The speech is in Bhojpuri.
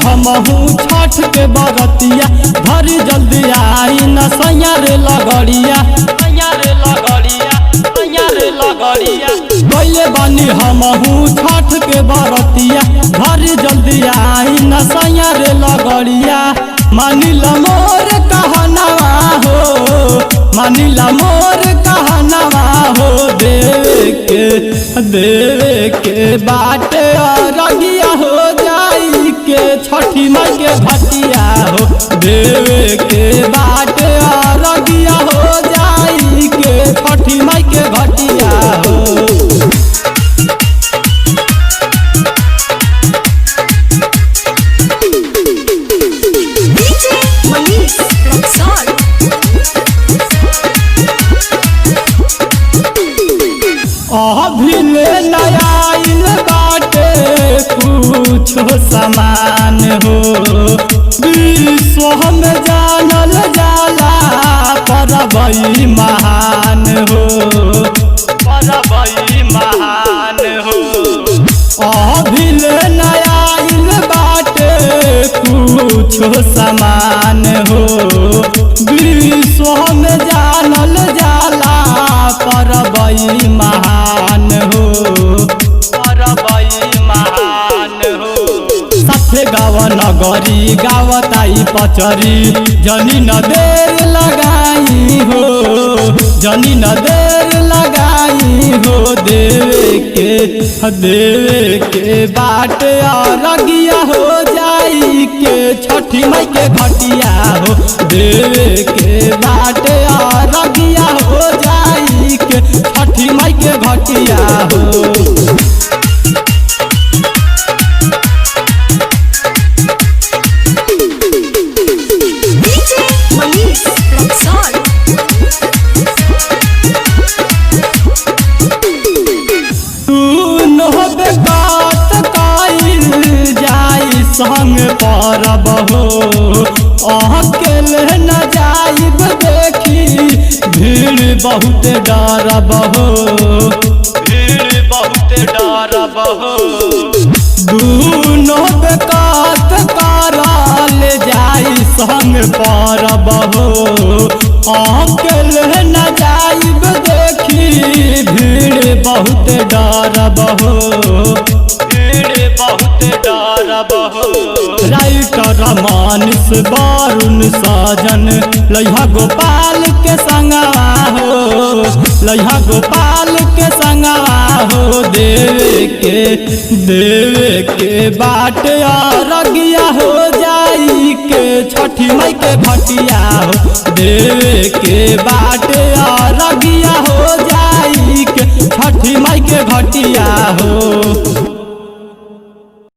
हमहू छठ के बरतिया भरी जल्दी आई न सैया रे लगड़िया गइले बानी हमहू छठ के बरतिया भरी जल्दी आई न सैया रे लगड़िया मानिला मोर कहनावा हो मानिला मोर कहनावा हो देवे के बाटे रगिया हो जाई के छठी माई के घटिया हो देवे के बाटे रगिया हो जाई के छठी माई के घटिया हो। अभिले नयाइल बाटे कुछो समान हो विश्व में जानल जाला परबई महान हो अभिले नयाइल बाटे कुछो समान हो विश्व में जानल जाला परबई महान हो साथे गाव नगरी गावताई पचरी जनी न देर लगाई हो देवे के बाट रगिया हो जाई के छठी माई के घटिया हो देवे के बाट रगिया हो जाई के छठी माई के घटिया हो। संग परब हो अकेले न जाइब देखी भीड़ बहुत डरब हो दूनो बेकात करल जाई संग परब हो अकेले न जाइब देखी भीड़ बहुत डरब हो राइटर मानिस वरुण साजन लइहा गोपाल के संगवा हो देवे के बाट रगिया हो जाई के छठी माई के घटिया हो देवे के बाट रगिया हो जाई के छठी माई के घटिया हो।